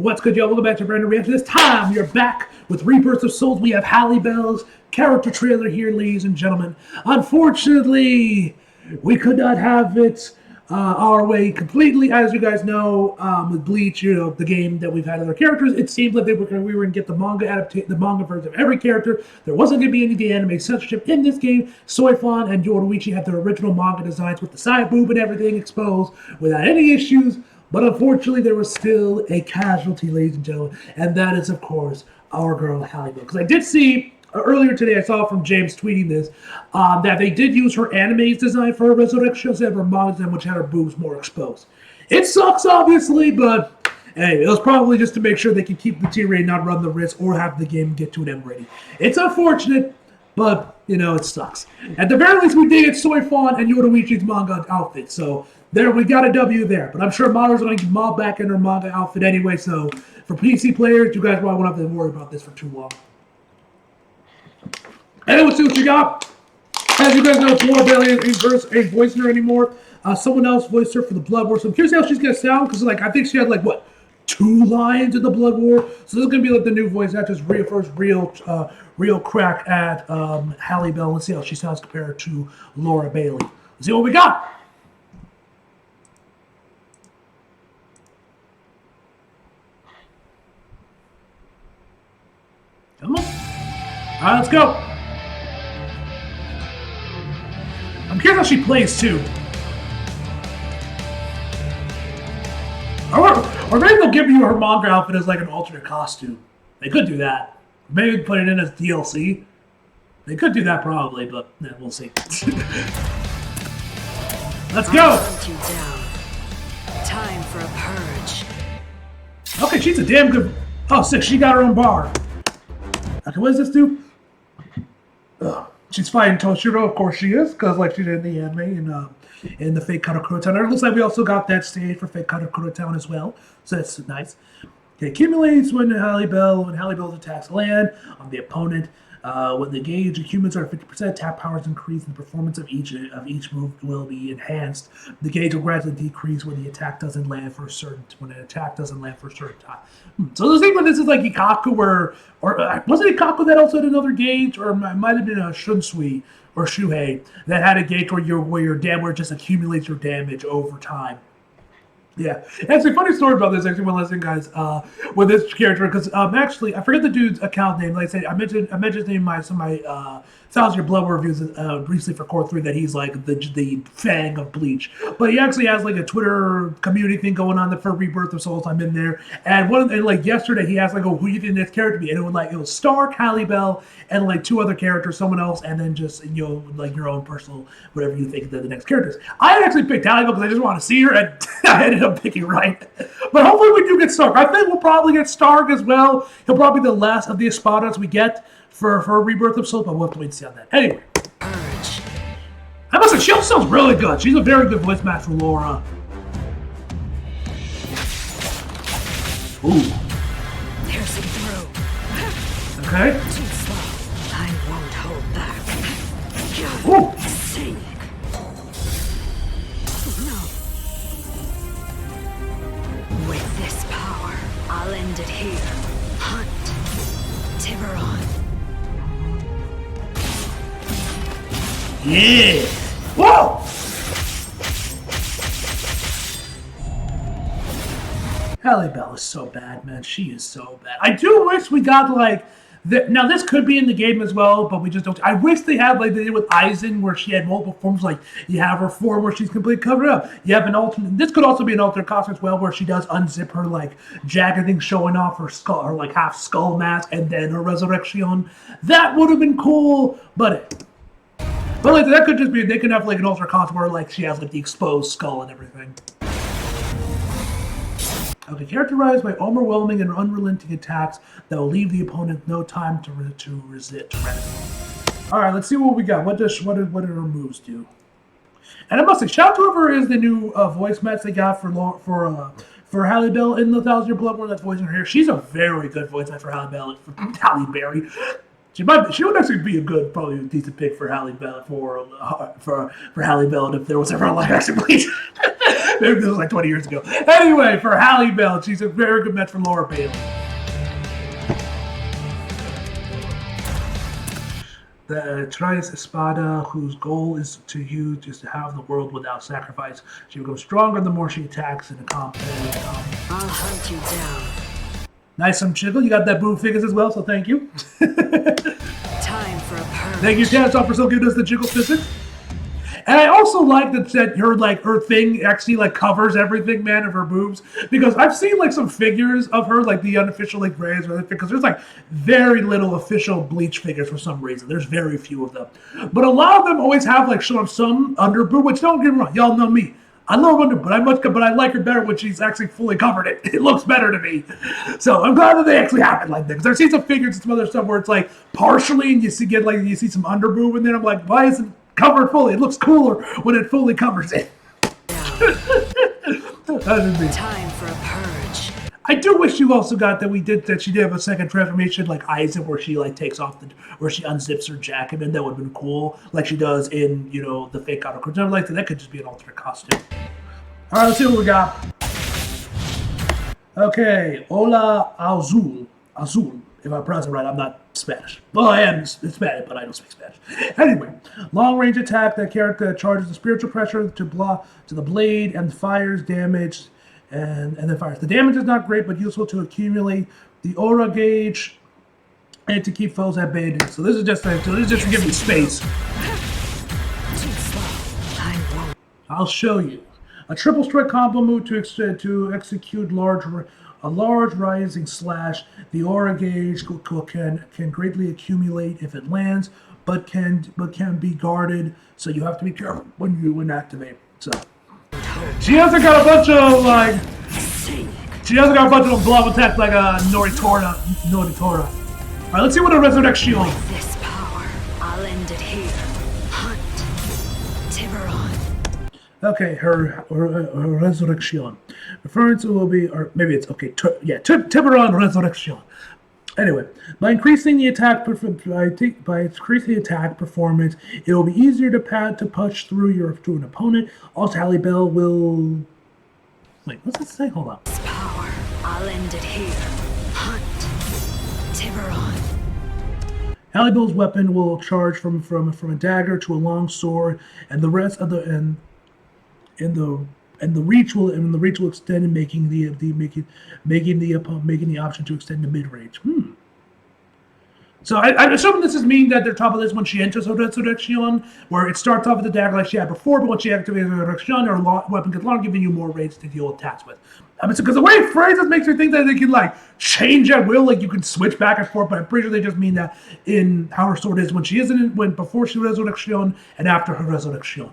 What's good, y'all? Welcome back to a brand new reaction. This time, we are back with Rebirth of Souls. We have Halibel's character trailer here, ladies and gentlemen. Unfortunately, we could not have it our way completely. As you guys know, with Bleach, the game that we've had other characters, it seemed like we were going to get the manga version of every character. There wasn't going to be any of the anime censorship in this game. Soifon and Yoruichi had their original manga designs with the side boob and everything exposed without any issues. But unfortunately, there was still a casualty, ladies and gentlemen, and that is, of course, our girl Halibel. Because I did see earlier today, I saw from James tweeting this, that they did use her anime's design for her resurrection instead of her manga design, which had her boobs more exposed. It sucks, obviously, but anyway, it was probably just to make sure they could keep the T-rating, not run the risk, or have the game get to an M rating. It's unfortunate, but, it sucks. At the very least, we did get Soifon and Yoruichi's manga outfit, so there, we got a W there. But I'm sure Mother's going to get Maul back in her manga outfit anyway, so for PC players, you guys probably won't have to worry about this for too long. Anyway, let's see what you got. As you guys know, Laura Bailey ain't voicing her anymore. Someone else voiced her for the Blood War, so I'm curious how she's going to sound, because I think she had, 2 lines in the Blood War. So this is going to be the new voice actress, first real crack at Halibel. Let's see how she sounds compared to Laura Bailey. Let's see what we got. Come on. All right, let's go. I'm curious how she plays, too. Or maybe they'll give you her manga outfit as an alternate costume. They could do that. Maybe put it in as DLC. They could do that probably, but we'll see. Let's go. Time for a purge. Okay, she's a damn good. Oh, sick. She got her own bar. Okay, what does this do? She's fighting Toshiro, of course she is, because she did in the anime in the Fate Karakura Town. It looks like we also got that stage for Fate Karakura Town as well, so that's nice. It accumulates when Halibel attacks land on the opponent. When the gauge humans are 50%, attack powers increase, and the performance of each move will be enhanced. The gauge will gradually decrease when the attack doesn't land for a certain time. So the thing with this is Ikaku, or wasn't Ikaku that also had another gauge, or it might have been a Shunsui or Shuhei that had a gauge where it just accumulates your damage over time. Yeah, actually, funny story about this. Actually, one lesson, guys, with this character, because actually, I forget the dude's account name. Like I said, I mentioned his name in some of my Thousand Year Blood War reviews recently for Core 3 that he's the Fang of Bleach. But he actually has a Twitter community thing going on for Rebirth of Souls. I'm in there, and yesterday he asked who do you think this character be? And it was Stark, Halibel, and 2 other characters, someone else, and then just your own personal whatever you think the next characters. I actually picked Halibel because I just want to see her, and I ended up picking right. But hopefully we do get Stark. I think we'll probably get Stark as well. He'll probably be the last of the Espadas we get for Rebirth of Souls, but we'll have to wait and see on that. Anyway. I must say, she also sounds really good. She's a very good voice match for Laura. Ooh. Piercing through. Okay. Too slow. I won't hold back. Ooh. Sink. No. With this power, I'll end it here. Hunt. Tiburon. Yeah. Whoa. Halibel is so bad, man. She is so bad. I do wish we got now this could be in the game as well, but we just don't. I wish they had they did with Aizen, where she had multiple forms. You have her form where she's completely covered up. You have an alternate. This could also be an alternate costume as well, where she does unzip her jagged thing showing off her skull, her half skull mask, and then her resurrection. That would have been cool, but that could just be. They could have an alternate costume where she has the exposed skull and everything. Okay, characterized by overwhelming and unrelenting attacks that will leave the opponent no time to resist. All right, let's see what we got. What did her moves do? And I must say, shout out to whoever is the new voice match they got for Halibel in the Thousand Year Blood War that's voicing her here. She's a very good voice match for Halibel. For Halle Berry. She would actually be a good, probably a decent pick for Halibel for Halibel if there was ever a live action Bleach. Maybe this was like 20 years ago. Anyway, for Halibel, she's a very good match for Laura Bailey. The Trias Espada, whose goal is to have the world without sacrifice. She becomes stronger the more she attacks in a combat. I'll hunt you down. Nice, some Chiggle. You got that Boo figures as well, so thank you. Time for a purge. Thank you, Chanson, for so giving us the Jiggle physics. And I also like that her thing actually like covers everything, man, of her boobs. Because I've seen like some figures of her, like the unofficial like Grays, because there's like very little official Bleach figures for some reason. There's very few of them. But a lot of them always have like some under boob, which don't get me wrong, y'all know me. I love under, but I like her better when she's actually fully covered. It looks better to me. So I'm glad that they actually have it like that. Because I've seen some figures and some other stuff where it's like partially, and you see some under boob, and then I'm like, why isn't covered fully? It looks cooler when it fully covers it. Time for a purge. I do wish you also got that she did have a second transformation like Aizen where she like takes off where she unzips her jacket, and that would have been cool, like she does in the fake Auto Cruiser. Like that could just be an alternate costume. All right, let's see what we got. Okay, Hola Azul. If I pronounce it right, I'm not Spanish. Well, I am Spanish, but I don't speak Spanish. Anyway, long-range attack. That character charges the spiritual pressure to the blade and fires damage, and then fires. The damage is not great, but useful to accumulate the aura gauge and to keep foes at bay. So this is just to give you space. I'll show you. A triple strike combo move to execute a large rising slash. The aura gauge can greatly accumulate if it lands, but can be guarded. So you have to be careful when activate. So she hasn't got a bunch of blob attacks like a Noritora. All right, let's see what a resurrection. With this power, I'll end it here. Hunt Tiburon. Okay, her resurrection. Reference will be, or maybe it's okay. Tiburon resurrection. Anyway, by increasing the attack performance, it will be easier to push through to an opponent. Also, Halibel will. Wait, what's it say? Hold on. This power, I'll end it here. Hunt Tiburon. Halibel's weapon will charge from a dagger to a long sword, and the rest of the reach will extend, and making the option to extend to mid range. So I'm assuming this is meaning that they're top of this when she enters her resurrection, where it starts off with the dagger like she had before, but when she activates her resurrection, her weapon gets longer, giving you more range to deal attacks with. Because the way it phrases makes me think that they can like change at will, like you can switch back and forth. But I'm pretty sure they just mean that in how her sword is when she isn't, when before she resurrection and after her resurrection.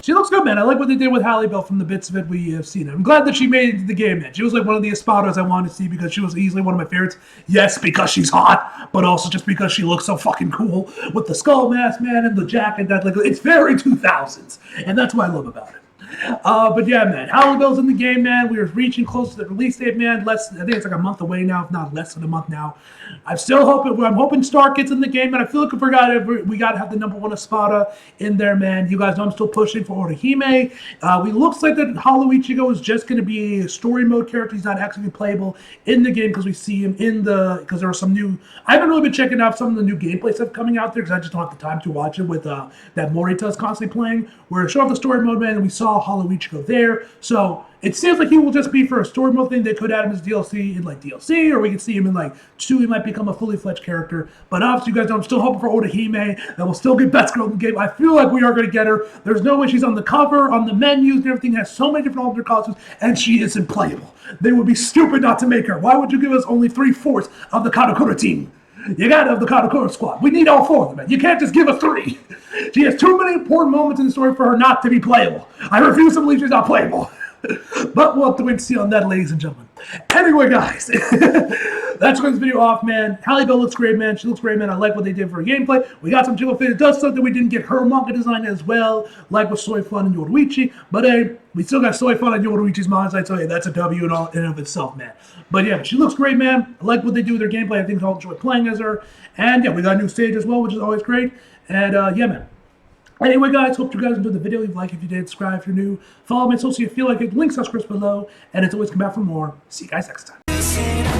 She looks good, man. I like what they did with Halibel from the bits of it we have seen. I'm glad that she made it into the game, man. She was like one of the Espadas I wanted to see because she was easily one of my favorites. Yes, because she's hot, but also just because she looks so fucking cool with the skull mask, man, and the jacket. It's very 2000s, and that's what I love about it. But yeah, man, Halibel's in the game, man. We are reaching close to the release date, man. I think it's like a month away now, if not less than a month now. I'm hoping Stark gets in the game, and I feel like we gotta have the #1 Espada in there, man. You guys know I'm still pushing for Orihime. It looks like that Haru Ichigo is just gonna be a story mode character. He's not actually playable in the game because we see him because there are some new. I haven't really been checking out some of the new gameplay stuff coming out there because I just don't have the time to watch it with that Morita is constantly playing. Where it showed off the story mode, man, and we saw Haru Ichigo there. So it seems like he will just be for a story mode thing. They could add him as DLC in like DLC, or we could see him in like 2. He might become a fully fledged character. But obviously, you guys know I'm still hoping for Orihime. That will still get best girl in the game. I feel like we are going to get her. There's no way she's on the cover, on the menus, and everything. Has so many different alternate costumes, and she isn't playable. They would be stupid not to make her. Why would you give us only 3/4 of the Karakura team? You gotta have the Karakura squad. We need all 4 of them, man. You can't just give us 3. She has too many important moments in the story for her not to be playable. I refuse to believe she's not playable. But we'll have to wait and see on that, ladies and gentlemen. Anyway, guys, that's going this video off, man. Halibel looks great, man. She looks great, man. I like what they did for her gameplay. We got some Jill Fit. It does suck that we didn't get her manga design as well, like with Soy Fun and Yoruichi. But hey, we still got Soy Fun and Yoruichi's manga design, so hey, that's a W in and of itself, man. But yeah, she looks great, man. I like what they do with her gameplay. I think I'll enjoy playing as her. And yeah, we got a new stage as well, which is always great. And yeah, man. Anyway, guys, hope you guys enjoyed the video. Leave a like if you did, subscribe if you're new, follow me on social if you feel like it. Links are below, and as always, come back for more. See you guys next time.